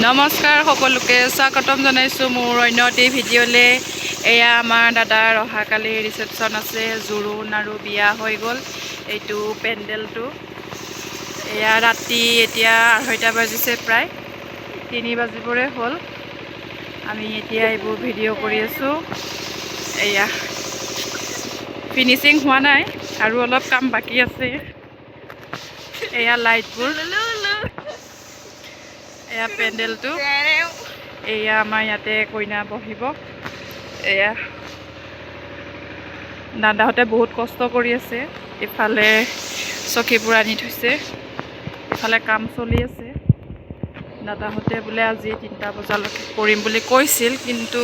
নমস্কাৰ সকলোকে স্বাগতম জনাইছোঁ মোৰ অন্য এটি ভিডিঅ'লৈ। এয়া আমাৰ দাদাৰ অহাকালি ৰিচেপশ্যন আছে, জোৰোণ আৰু বিয়া হৈ গ'ল। এইটো পেণ্ডেলটো এয়া ৰাতি এতিয়া 2:30 বাজিছে, প্ৰায় 3 বাজিবৰে হ'ল। আমি এতিয়া এইবোৰ ভিডিঅ' কৰি আছোঁ। এয়া ফিনিচিং হোৱা নাই আৰু অলপ কাম বাকী আছে। এয়া লাইটবোৰ, এয়া পেণ্ডেলটো, এয়া আমাৰ ইয়াতে কইনা বহিব। এয়া দাদাহঁতে বহুত কষ্ট কৰি আছে। ইফালে চকীবোৰ আনি থৈছে, ইফালে কাম চলি আছে। দাদাহঁতে বোলে আজি 3টা বজালৈকে কৰিম বুলি কৈছিল, কিন্তু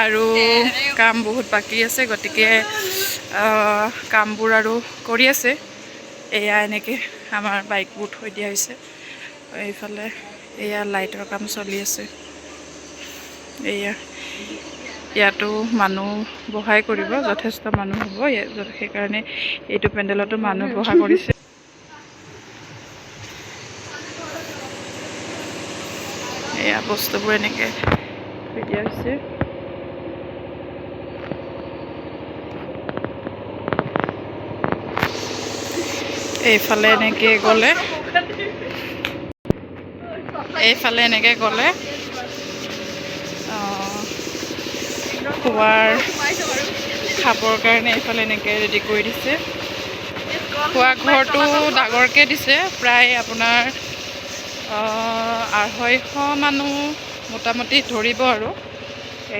আৰু কাম বহুত বাকী আছে, গতিকে কামবোৰ আৰু কৰি আছে। এয়া এনেকৈ আমাৰ বাইকবোৰ থৈ দিয়া হৈছে। এইফালে এয়া লাইটৰ কাম চলি আছে। এয়া ইয়াতো মানুহ বহাই কৰিব, যথেষ্ট মানুহ হ'ব, সেইকাৰণে এইটো পেণ্ডেলতো মানুহ বহা কৰিছে। এয়া বস্তুবোৰ এনেকৈ থৈ দিয়া হৈছে। এইফালে এনেকৈ গ'লে, এইফালে এনেকৈ গ'লে খোৱাৰ খাবৰ কাৰণে এইফালে এনেকৈ ৰেডি কৰি দিছে। খোৱা ঘৰটো ডাঙৰকৈ দিছে, প্ৰায় আপোনাৰ 250 মানুহ মোটামুটি ধৰিব আৰু।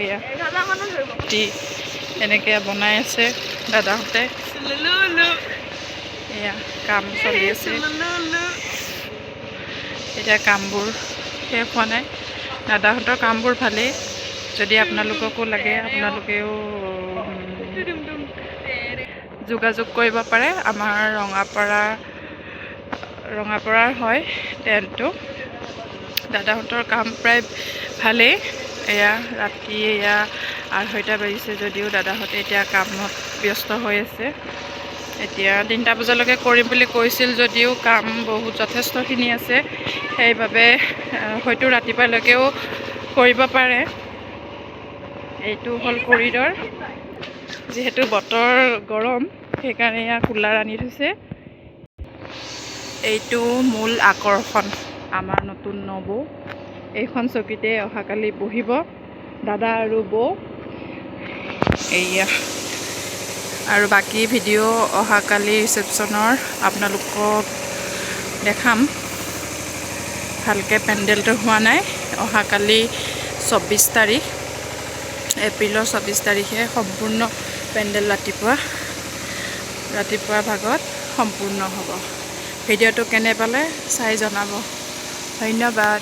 এয়া এনেকৈ বনাই আছে দাদাহঁতে। এয়া কাম চলি আছে। এতিয়া কামবোৰ শেষ হোৱা নাই। দাদাহঁতৰ কামবোৰ ভালেই। যদি আপোনালোককো লাগে, আপোনালোকেও যোগাযোগ কৰিব পাৰে। আমাৰ ৰঙাপাৰাৰ হয় তেলটো। দাদাহঁতৰ কাম প্ৰায় ভালেই। এয়া ৰাতি এয়া 2:30 বাজিছে যদিও দাদাহঁতে এতিয়া কামত ব্যস্ত হৈ আছে। এতিয়া 3টা বজালৈকে কৰিম বুলি কৈছিল যদিও কাম বহুত যথেষ্টখিনি আছে, সেইবাবে হয়তো ৰাতিপুৱালৈকেও কৰিব পাৰে। এইটো হ'ল কৰিডৰ। যিহেতু বতৰ গৰম, সেইকাৰণে এয়া কুলাৰ আনি থৈছে। এইটো মূল আকৰ্ষণ, আমাৰ নতুন নবৌ। এইখন চকীতে অহাকালি বহিব দাদা আৰু বৌ। এয়া আৰু বাকী ভিডিঅ' অহাকালি ৰিচেপশ্যনৰ আপোনালোকক দেখাম। ভালকৈ পেণ্ডেলটো হোৱা নাই। অহাকালি 24 তাৰিখ, এপ্ৰিলৰ 24 তাৰিখে সম্পূৰ্ণ পেণ্ডেল ৰাতিপুৱা ভাগত সম্পূৰ্ণ হ'ব। ভিডিঅ'টো কেনে পালে চাই জনাব। ধন্যবাদ।